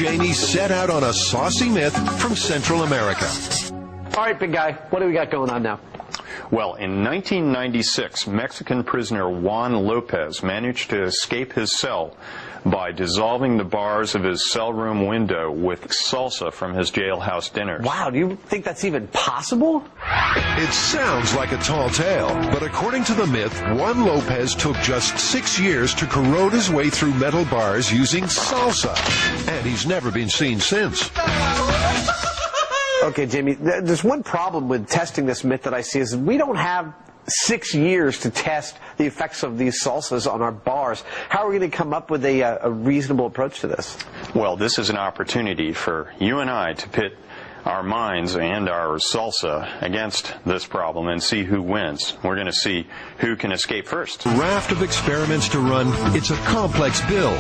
Jamie set out on a saucy myth from Central America. All right, big guy, what do we got going on now? Well, in 1996, Mexican prisoner Juan Lopez managed to escape his cell by dissolving the bars of his cell room window with salsa from his jailhouse dinners. Wow, do you think that's even possible? It sounds like a tall tale, but according to the myth, Juan Lopez took just 6 years to corrode his way through metal bars using salsa, and he's never been seen since. Okay, Jamie, there's one problem with testing this myth that I see is we don't have 6 years to test the effects of these salsas on our bars. How are we going to come up with a reasonable approach to this? Well, this is an opportunity for you and I to pit our minds and our salsa against this problem and see who wins. We're going to see who can escape first. Raft of experiments to run. It's a complex build.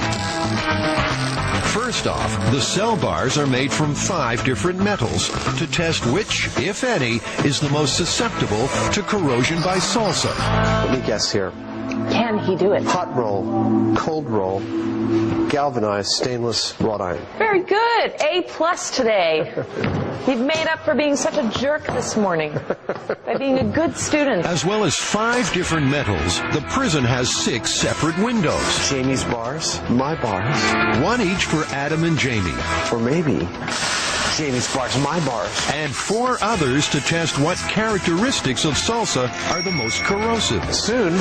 First off, the cell bars are made from 5 different metals to test which, if any, is the most susceptible to corrosion by salsa. Let me guess here. Can he do it? Hot roll, cold roll, galvanized stainless wrought iron. Very good. A+ today. You've made up for being such a jerk this morning by being a good student. As well as 5 different metals, the prison has 6 separate windows. Jamie's bars, my bars. 1 each for Adam and Jamie. Or maybe Jamie's bars, my bars. And 4 others to test what characteristics of salsa are the most corrosive. Soon,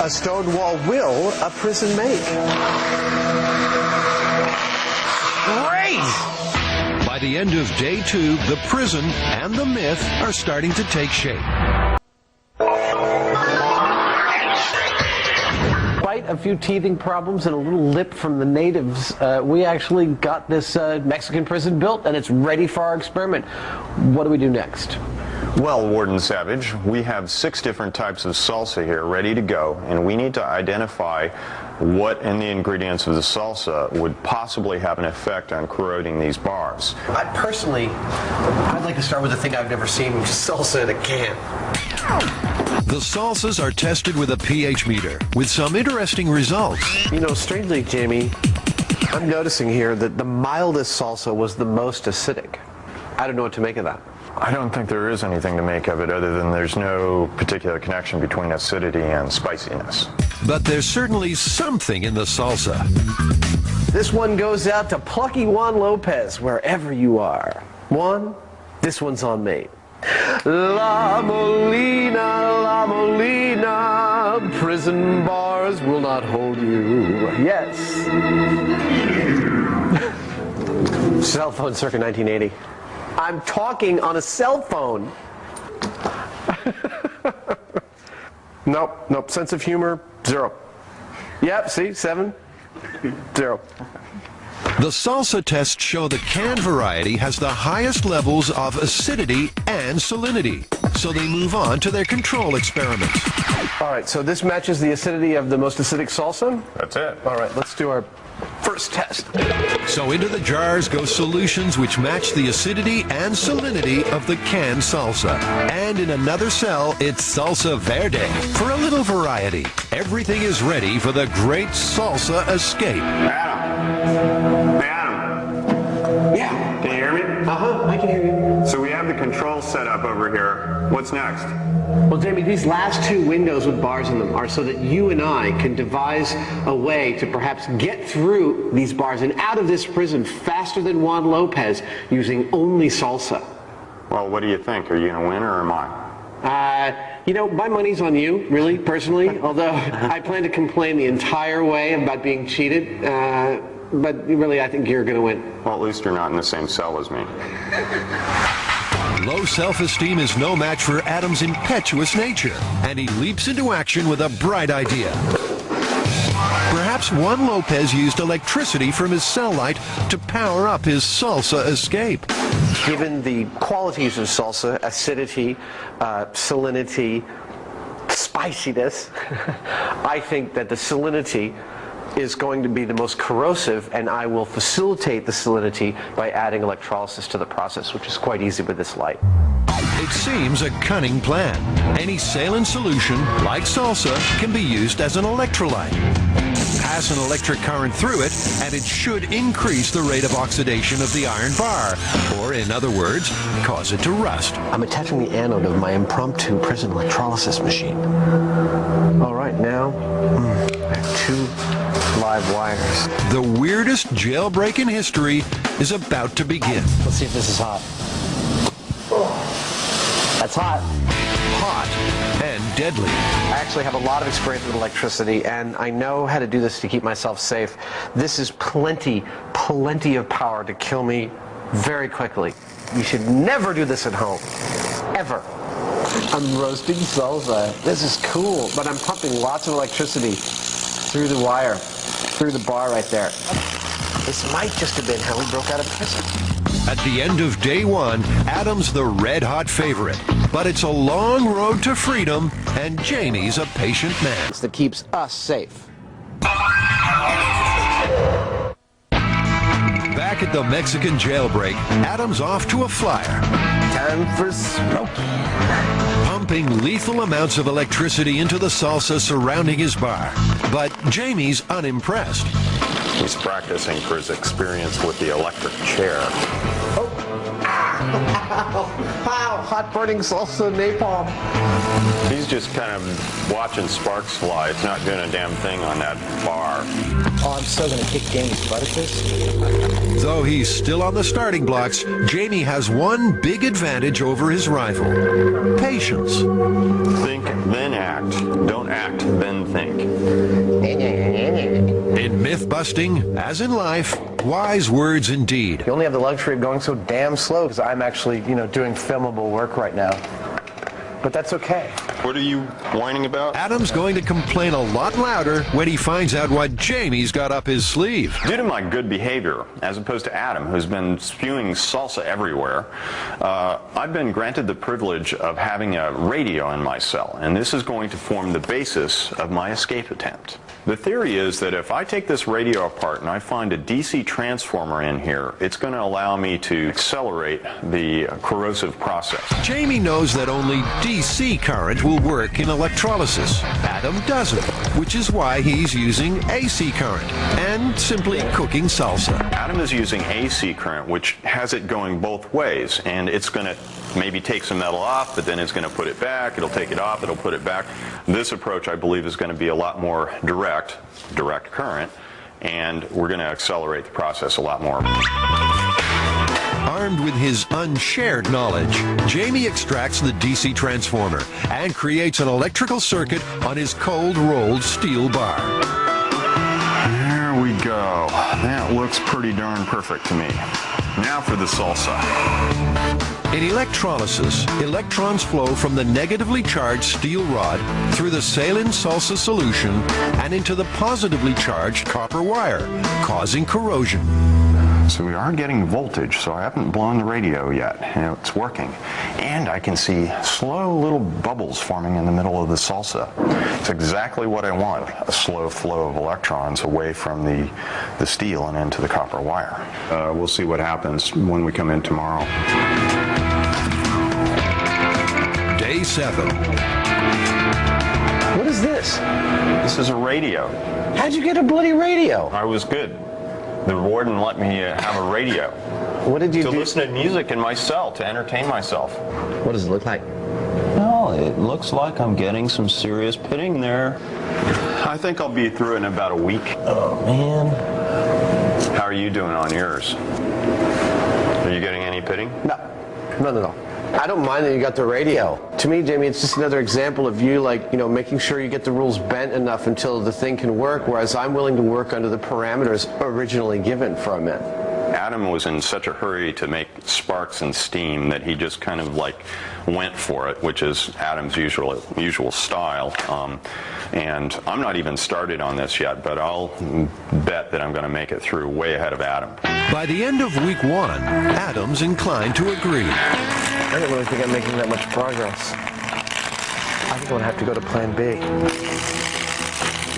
a stone wall will a prison make. Great! By the end of day 2, the prison and the myth are starting to take shape. Despite a few teething problems and a little lip from the natives, we actually got this Mexican prison built, and it's ready for our experiment. What do we do next? Well, Warden Savage, we have 6 different types of salsa here ready to go, and we need to identify what in the ingredients of the salsa would possibly have an effect on corroding these bars. I'd like to start with the thing I've never seen, which is salsa in a can. The salsas are tested with a pH meter, with some interesting results. You know, strangely, Jamie, I'm noticing here that the mildest salsa was the most acidic. I don't know what to make of that. I don't think there is anything to make of it other than there's no particular connection between acidity and spiciness. But there's certainly something in the salsa. This one goes out to plucky Juan Lopez, wherever you are. Juan, this one's on me. La Molina, prison bars will not hold you. Yes. Cell phone circa 1980. I'm talking on a cell phone. Nope. Sense of humor, 0. Yep, see, 7, 0. The salsa tests show the canned variety has the highest levels of acidity and salinity, so they move on to their control experiment. All right, so this matches the acidity of the most acidic salsa? That's it. All right, let's do our first test. So into the jars go solutions which match the acidity and salinity of the canned salsa. And in another cell, it's salsa verde. For a little variety, everything is ready for the great salsa escape. Adam. Hey, Adam. Yeah. Can you hear me? Uh-huh, I can hear you. So we have the controls set up over here. What's next? Well, Jamie, these last 2 windows with bars in them are so that you and I can devise a way to perhaps get through these bars and out of this prison faster than Juan Lopez using only salsa. Well, what do you think? Are you going to win or am I? You know, my money's on you, really, personally, although I plan to complain the entire way about being cheated. But really, I think you're going to win. Well, at least you're not in the same cell as me. Low self-esteem is no match for Adam's impetuous nature, and he leaps into action with a bright idea. Perhaps Juan Lopez used electricity from his cell light to power up his salsa escape. Given the qualities of salsa, acidity, salinity, spiciness, I think that the salinity is going to be the most corrosive, and I will facilitate the salinity by adding electrolysis to the process, which is quite easy with this light. It seems a cunning plan. Any saline solution, like salsa, can be used as an electrolyte. pass an electric current through it, and it should increase the rate of oxidation of the iron bar, or in other words, cause it to rust. I'm attaching the anode of my impromptu prison electrolysis machine. All right, now I have 2 live wires. The weirdest jailbreak in history is about to begin. Let's see if this is hot. That's hot. Hot and deadly. I actually have a lot of experience with electricity, and I know how to do this to keep myself safe. This is plenty of power to kill me very quickly. You should never do this at home. Ever. I'm roasting salsa. This is cool, but I'm pumping lots of electricity through the wire, through the bar right there. This might just have been how he broke out of prison. At the end of day 1, Adam's the red-hot favorite. But it's a long road to freedom, and Jamie's a patient man. That keeps us safe. Back at the Mexican jailbreak, Adam's off to a flyer. Time for smoking. Pumping lethal amounts of electricity into the salsa surrounding his bar. But Jamie's unimpressed. He's practicing for his experience with the electric chair. Wow, hot burning salsa napalm. He's just kind of watching sparks fly. It's not doing a damn thing on that bar. Oh, I'm still going to kick Jamie's butt at this. Though he's still on the starting blocks, Jamie has one big advantage over his rival: patience. Think, then act. Don't act, then think. In myth-busting, as in life, wise words indeed. You only have the luxury of going so damn slow because I'm actually, doing filmable work right now. But that's okay. What are you whining about? Adam's going to complain a lot louder when he finds out what Jamie's got up his sleeve. Due to my good behavior, as opposed to Adam, who's been spewing salsa everywhere, I've been granted the privilege of having a radio in my cell, and this is going to form the basis of my escape attempt. The theory is that if I take this radio apart and I find a DC transformer in here, it's going to allow me to accelerate the corrosive process. Jamie knows that only DC current will work in electrolysis. Adam doesn't, which is why he's using AC current and simply cooking salsa. Adam is using AC current, which has it going both ways, and it's going to maybe take some metal off, but then it's going to put it back. It'll take it off, it'll put it back. This approach, I believe, is going to be a lot more direct current, and we're going to accelerate the process a lot more. Armed with his unshared knowledge, Jamie extracts the DC transformer and creates an electrical circuit on his cold-rolled steel bar. There we go. That looks pretty darn perfect to me. Now for the salsa. In electrolysis, electrons flow from the negatively charged steel rod through the saline salsa solution and into the positively charged copper wire, causing corrosion. So we are getting voltage, so I haven't blown the radio yet. It's working. And I can see slow little bubbles forming in the middle of the salsa. It's exactly what I want, a slow flow of electrons away from the steel and into the copper wire. We'll see what happens when we come in tomorrow. Day 7. What is this? This is a radio. How'd you get a bloody radio? I was good. The warden let me have a radio. What did you do? To listen to music in my cell, to entertain myself. What does it look like? Well, it looks like I'm getting some serious pitting there. I think I'll be through in about a week. Oh, man. How are you doing on yours? Are you getting any pitting? No. I don't mind that you got the radio. To me, Jamie, it's just another example of you, making sure you get the rules bent enough until the thing can work, whereas I'm willing to work under the parameters originally given for a man. Adam was in such a hurry to make sparks and steam that he just kind of went for it, which is Adam's usual style. And I'm not even started on this yet, but I'll bet that I'm going to make it through way ahead of Adam. By the end of week 1, Adam's inclined to agree. I don't really think I'm making that much progress. I think I'm going to have to go to plan B.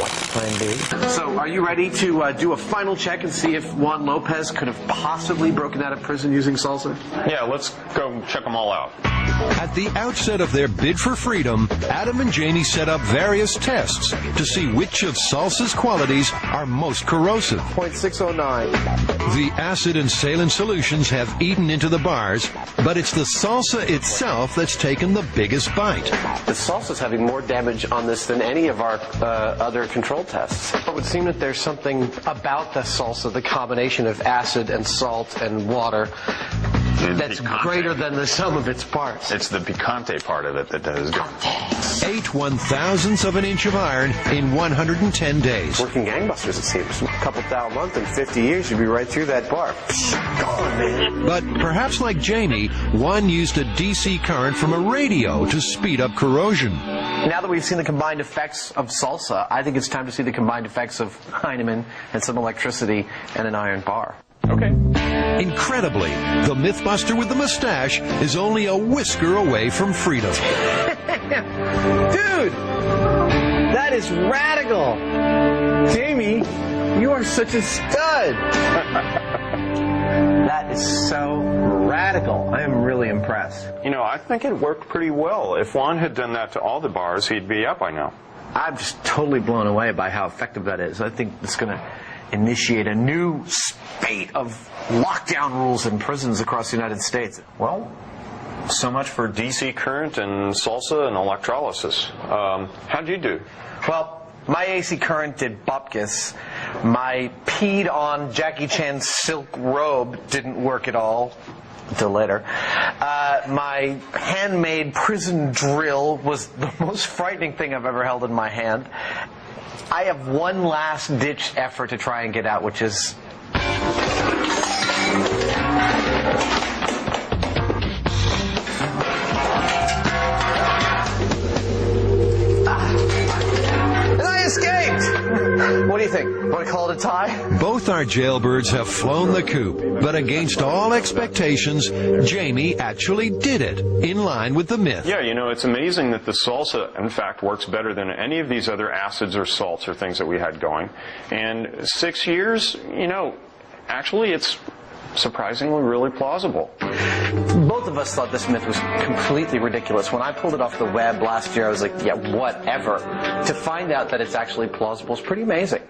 What? Plan B. So, are you ready to do a final check and see if Juan Lopez could have possibly broken out of prison using salsa? Yeah, let's go check them all out. At the outset of their bid for freedom, Adam and Jamie set up various tests to see which of salsa's qualities are most corrosive. 0.609. The acid and saline solutions have eaten into the bars, but it's the salsa itself that's taken the biggest bite. The salsa's having more damage on this than any of our other control tests. It would seem that there's something about the salsa, the combination of acid and salt and water, that's greater than the sum of its parts. It's the picante part of it that does good. 8/1000ths of an inch of iron in 110 days. Working gangbusters, it seems. A couple thou a month in 50 years, you'd be right through that bar. Gone, man. But perhaps like Jamie, one used a DC current from a radio to speed up corrosion. Now that we've seen the combined effects of salsa, I think it's time to see the combined effects of Heinemann and some electricity and an iron bar. Okay. Incredibly, the Mythbuster with the mustache is only a whisker away from freedom. Dude, that is radical. Jamie, you are such a stud. That is so radical. I am really impressed. You know, I think it worked pretty well. If Juan had done that to all the bars, he'd be up by now. I'm just totally blown away by how effective that is. I think it's going to initiate a new spate of lockdown rules in prisons across the United States. Well, so much for DC current and salsa and electrolysis. How'd you do? Well, my AC current did bupkis. My peed on Jackie Chan's silk robe didn't work at all. Until later. My handmade prison drill was the most frightening thing I've ever held in my hand. I have one last-ditch effort to try and get out, which is... And I escaped! What do you think? Want to call it a tie? Both our jailbirds have flown the coop, but against all expectations, Jamie actually did it, in line with the myth. Yeah, you know, it's amazing that the salsa, in fact, works better than any of these other acids or salts or things that we had going. And 6 years, you know, actually it's surprisingly really plausible. Both of us thought this myth was completely ridiculous. When I pulled it off the web last year, I was like, yeah, whatever. To find out that it's actually plausible is pretty amazing.